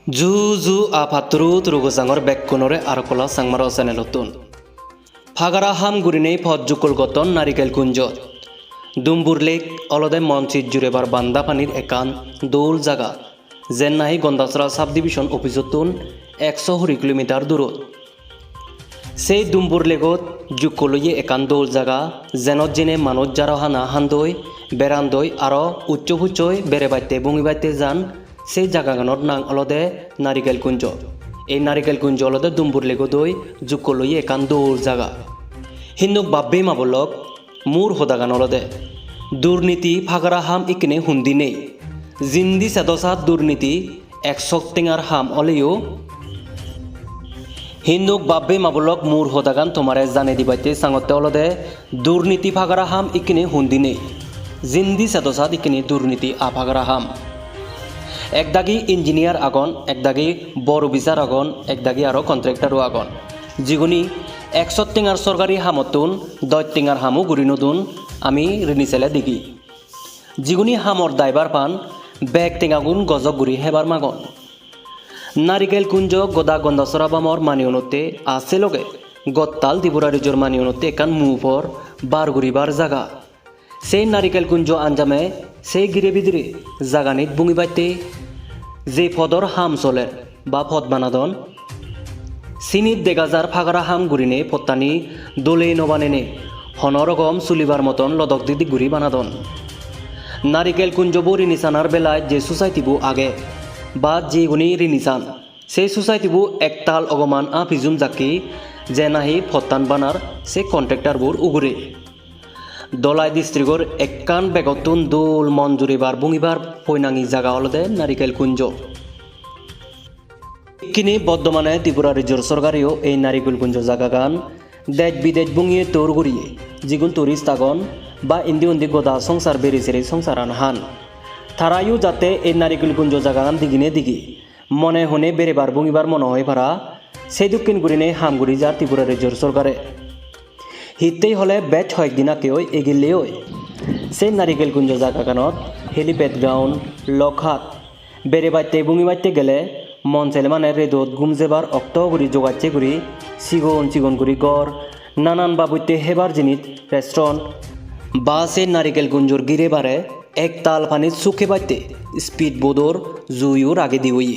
Juzu apatrut rugusangor bekkunore arkola sangmaro senelotun. Phagara ham gurine phojjukul goton narikel kunjot. Dumbur lake olode monchit jurebar banda panir ekan dol jaga. Jen nahi Gondasra subdivision officeotun 100 kilometer durot. Sei Dumbur legot jukoloye ekan dol jaga jenot jene manoj jarohana handoi berandoi aro uchchopuchoi berebaite bungibaite jan সেই জাগাগানত নাং অলদে নারিকেল কুঞ্জ এই নারিকেল কুঞ্জ অলদে দুম্বুর লেগদই জুকলই একান দৌর জাগা হিন্দুক বাব্বে মাবলক মুর হোদাগান অলদে দুর্নীতি ফাগারা হাম ইকনে হুন্দি নেই জিন্দি সেদসা দুর্নীতি একশক টেঙার হাম অলেও হিন্দুক বাব্বে মাবলক মুর হোদাগান তোমারে জানে দিবাইতে সাঙতে অলদে দুর্নীতি ফাগারা হাম ইকনে হুন্দি নেই জিন্দি সেদসা ইকনে দুর্নীতি আফাগারা হাম একদাগি ইঞ্জিনিয়ার আগন একদাগি বড় বিচার আগন একদাগি আরো কন্ট্রাক্টরও আগন যিগুনি 100 টিঙার সরকারি হামতুন 10 টিঙার হামু গুরি নতুন আমি রিনিসেলে দিগি যিগুনি হামর দাইবার পান ব্যাগ টেঙাগুন গজক গুরি হেবার মাগন নারিকেল কুঞ্জ গদা গন্দাসরা বামর মানিয়নতে আছে লগে গত্তাল ত্রিপুরা রিজর মানিয়নতে একান মুফর বার গুরিবার জাগা সেই নারিকেল কুঞ্জ আঞ্জামে সেই গিরে বিদিরে জাগানিত বুঙিবাইতে যে ফদর হাম চলে বা ফদ বানাদন চিনিত দেগাজার ফাগারা হাম গুরিনে পত্তানি দোলে নবানেনে হনরকম চুলিবার মতন লদক দিদি গুরি বানাদন নারিকেল কুঞ্জবু রিনিসানার বেলায় যে সোসাইটিবু আগে বা যেগুনি রিনিসান সেই সোসাইটিবু একতাল অগমান আফিজুম জাকি যে নাহি ফত্তান বানার সে কন্ট্রাক্টরবুর উগুরে দলাই ডিস্ট্রিক্টর একান বেগতুন দোল মঞ্জুরিবার বুঙিবার পৈনাঙি জাগা অলদে নারিকেল কুঞ্জ কিনি বর্তমানে ত্রিপুরা রিজর সরকারিও এই নারিকেল কুঞ্জ জাগাগান দেশ বিদেশ বুঙিয়ে তোর গুড়িয়ে যিগুন টুরিস্ট আগন বা ইন্দি উন্দি গদা সংসার বেরি সেরি সংসারান হান তারাইও যাতে এই নারিকেল কুঞ্জ জাগাগান দিগিনে দিগি মনে হনে বেরেবার বুঙিবার মনে হয় ভাড়া সেই দক্ষিণ গুড়িনে হামগুড়ি যার ত্রিপুরা রিজর সরকারে হিতেই হলে বেচ কয়েকদিনাকেও এগিলেও সেই নারিকেল কুঞ্জ জাগাগানত হেলিপ্যাড গ্রাউন্ড লকহাট বেড়েবাইতে বুঙিবাইতে গেলে মন চাইলে মানে রেদত গুমজেবার অক্তগুড়ি জোগাচ্ছে গুড়ি সিগন চিগন গুড়ি গড় নানান বাবুইতে হেবার জিনিস রেস্টুরেন্ট বা সেই নারিকেল কুঞ্জর গিরে বারে এক তাল পানিত সুখে বাইতে স্পিড বোর্ডর জুইও আগে দিওই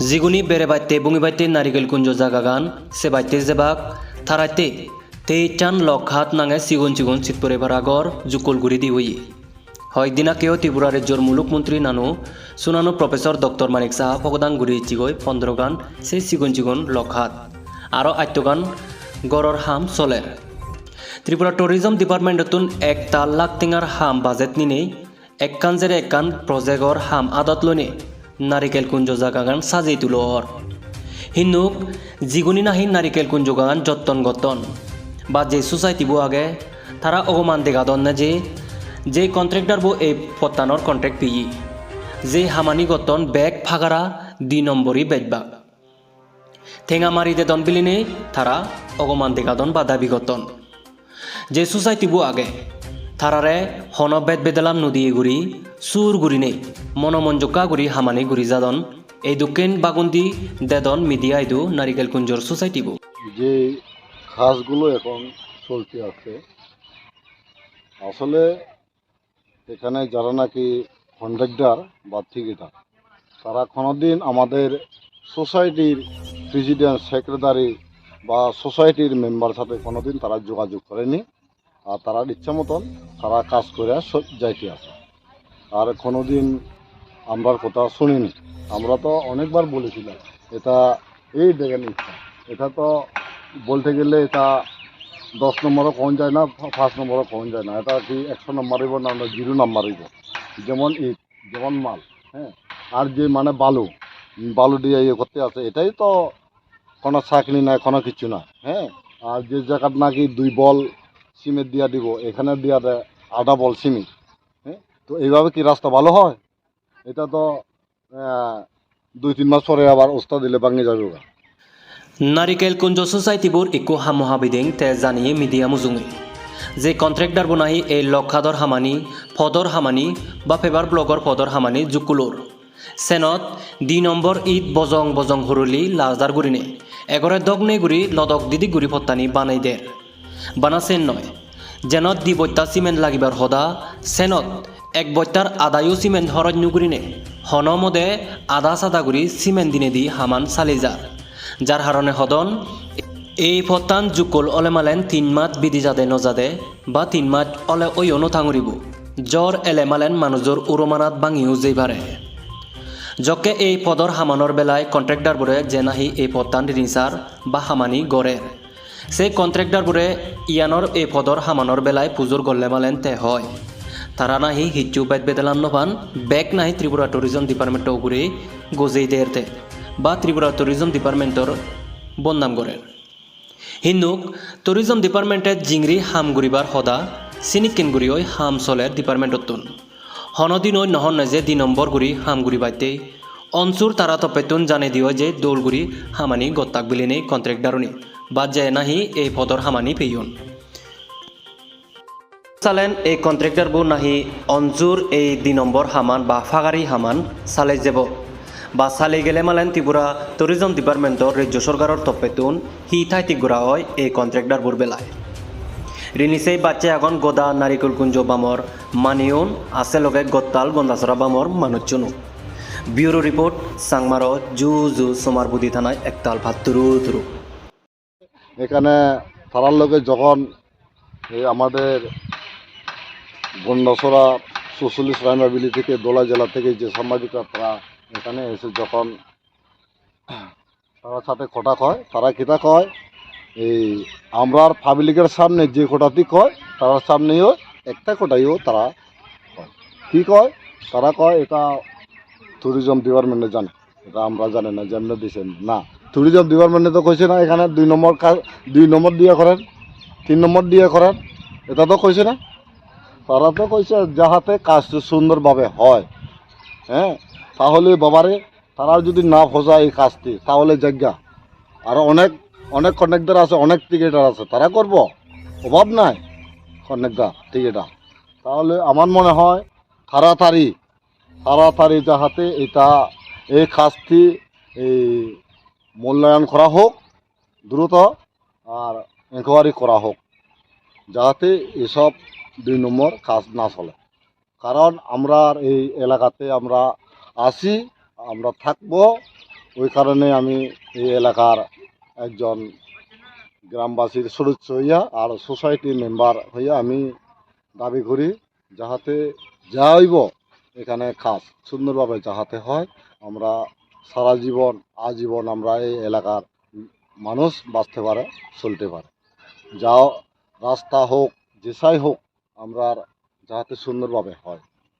যিগুনি বেড়েবাইতে বুঙিবাইতে নারিকেল কুঞ্জ জাগাগান সে বাইতে যেবাক থারাইতে তেইটান লকহাট নাঙে চিগন চিগন চিতপরে ভাড়াগর জুকলগুড়ি দি হই হয়দিনা কেউ ত্রিপুরা রাজ্যর মুলুকমন্ত্রী নানু সুনানু প্রফেসর ডক্টর মানিক সাহা ফগদান গুড়ি চিগই 15 গান সেই চিগন চিগন লকহাট আরও 8 গান গড়র হাম চলে ত্রিপুরা ট্যুরিজম ডিপার্টমেন্টতুন 1 লাখ টিঙার হাম বাজেট নিনেই এককান জেরে এককান প্রজেক্টর হাম আদত লনে নারিকেল কুঞ্জ জাগাগান সাজিয়ে তুলোর হিন্দুক যিগুনি নাহি নারিকেল কুঞ্জ গান যত্তন গতন বা যে সোসাইটিবু আগে তারা অগমান দেগাদন না যে কন্ট্রাক্টর বো এই পত্তানোর কন্ট্রাক্ট পিই যে হামানি গতন ব্যাগ ফাগারা 2 নম্বরই বেজবা ঠেঙা মারি দে দন বিলিনে তারা অগমান দেগাদন বা দাবি গতন যে সোসাইটিবু আগে তারারে হন বেদ বেদালাম নদী গুড়ি সুর গুড়ি নেই মনমঞ্জকা গুড়ি হামানি গুড়ি যাদন এই দক্ষিণ বাগুন্দি দেদন মিডিয়া আইদু নারিকেল কুঞ্জর সোসাইটিবু যে কাজগুলো এখন চলতে আছে আসলে এখানে যারা নাকি কন্ট্রাক্টর বা ঠিকাদার তারা কোনোদিন আমাদের সোসাইটির প্রেসিডেন্ট সেক্রেটারি বা সোসাইটির মেম্বার সাথে কোনোদিন তারা যোগাযোগ করেনি আর তারা ইচ্ছা মতন তারা কাজ করে যাইতে আছে আর কোনোদিন আমরার কথা শুনিনি আমরা তো অনেকবার বলেছিলাম এটা এই দেখেন ইচ্ছা এটা তো বলতে গেলে এটা 10 নম্বরও কম যায় না 5 নম্বরও কম যায় না এটা কি 100 নম্বর হইব না 0 নম্বর হইব যেমন ইট যেমন মাল হ্যাঁ আর যে মানে বালু দিয়ে ইয়ে করতে আছে এটাই তো কোনো চাকরি নাই কোনো কিছু না হ্যাঁ আর যে জায়গাত নাকি 2 বল সিমেন্ট দিয়া দিব এখানে দিয়া দেয় 8 বল সিমেন্ট হ্যাঁ তো এইভাবে কি রাস্তা ভালো হয় এটা তো 2-3 মাস পরে আবার ওস্তাদ দিলে ভাঙে যাবে নারিকেল কুঞ্জ সোসাইটিবুর ইকো হামহাবিদিং তে জানিয়ে মিডিয়া মুজুঙে যে কন্ট্রাক্টর বনাই এই লক্ষাদর হামানি ফদর হামানি বা ফেভার ব্লগর ফদর হামানি জুকুলোর সেনত 2 নম্বর ঈদ বজং বজং হরুলি লাজদার গুরিনে এগরে দগনে গুড়ি লদক দিদি গুড়ি ফত্তানি বানাই দের বানাছেন নয় যেনত 2 বত্তা সিমেন্ট লাগিবার হদা সেনত 1 বত্তার আদায়ু সিমেন্ট হরণ্য গুরিনে হনমদে আদা সাদা গুড়ি সিমেন্ট দিনে দি হামান সালিজার যার হারণে হদন এই ফত্তান জুকল অলে মালেন 3 মাত বিধি যাদে নজাদে বা 3 মাত অলে ওই অনুথাঙুরিব জ্বর এলে মালেন মানুষজোর উরমানাত ভাঙিও যেইবারে যকে এই পদর হামানোর বেলায় কন্ট্রাক্টরবোরে যে নাহি এই পদটান রিসার বা হামানি গড়ের সেই কন্ট্রাক্টরবোরে ইয়ানোর এই পদর হামানোর বেলায় পুজোর গল্লে মালেন তে হয় তারা নাহি হিচ্ছু বেদ বেদেলান নভান ব্যাক নাহি ত্রিপুরা ট্যুরিজম ডিপার্টমেন্ট ঘুরে গজেই দেরতে বা ত্রিপুরা ট্যুরিজম ডিপার্টমেন্টর বদনাম গড়ের হিন্দুক ট্যুরিজম ডিপার্টমেন্টের জিংরি হাম ঘুরিবার হদা সিনিকেন ঘুরি ওই হাম চলের ডিপার্টমেন্টতুন হনদিন ওই নহন যে 2 নম্বর গুড়ি হামগুড়ি বাইতে অঞ্চুর তারা তপেতুন জানে দিও যে দৌলগুড়ি হামানি গত্তাক বিলিনে কন্ট্রাক্টরনি বা যে নাহি এই পদর হামানি পেয়ন চালেন এই কন্ট্রাক্টর বো নাহি অঞ্চুর এই 2 নম্বর হামান বা ফাগারি হামান চালে যাব বা চালে গেলে মালেন ত্রিপুরা ট্যুরিজম ডিপার্টমেন্টর রাজ্য সরকারের তপেতুন হি ঠাইতি গুড়া হয় এই কন্ট্রাক্টর বোর বেলায় রিনিসেই বাচ্চা এখন গোদা নারিকল কুঞ্জ বামর মানিউন আছে লগে গত্তাল গন্দাসরা বামর মানুষজনু ব্যুরো রিপোর্ট সাংমারো জু জু সোমারবুদি থানায় একতাল ভাত তুরু তুরু এখানে তারার লোকে যখন এই আমাদের গন্ডাসরা সোশ্যালিস্ট রাইমাবিলি থেকে দোলা জেলা থেকে যে সাংবাদিকরা তারা এখানে এসে যখন তার সাথে খোটা কয় তারা কিতা কয় এই আমরার পাবলিকের সামনে যে কোটাতি কয় তার সামনেও একটা কোটাইও তারা কয় কী কয় তারা কয় এটা ট্যুরিজম ডিপার্টমেন্টে জানে এটা আমরা জানি না যেমনি দিচ্ছেন না ট্যুরিজম ডিপার্টমেন্টে তো কইছে না এখানে 2 নম্বর কাজ 2 নম্বর দিয়ে করেন 3 নম্বর দিয়ে করেন এটা তো কইছে না তারা তো কইছে যাহাতে কাজটা সুন্দরভাবে হয় হ্যাঁ তাহলে বাবারে তারা যদি না ফসায় এই কাজটি তাহলে জায়গা আর অনেক অনেক কন্ট্রাক্টর আছে অনেক টিকেটার আছে তারা করব অভাব নাই কন্ট্রাক্টর টিকেটার তাহলে আমার মনে হয় তাড়াতাড়ি যাহাতে এটা এই কাজটি এই মূল্যায়ন করা হোক দ্রুত আর ইনকোয়ারি করা হোক যাতে এসব 2 নম্বর কাজ না চলে কারণ আমরা এই এলাকাতে আমরা আসি আমরা থাকবো ওই কারণে আমি এই এলাকার একজন গ্রামবাসীর সদস্য হইয়া আর সোসাইটির মেম্বার হইয়া আমি দাবি করি যাহাতে যা হইব এখানে কাজ সুন্দরভাবে যাহাতে হয় আমরা সারা জীবন আজীবন আমরা এই এলাকার মানুষ বাঁচতে পারে চলতে পারে যাও রাস্তা হোক যেসাই হোক আমরা যাহাতে সুন্দরভাবে হয়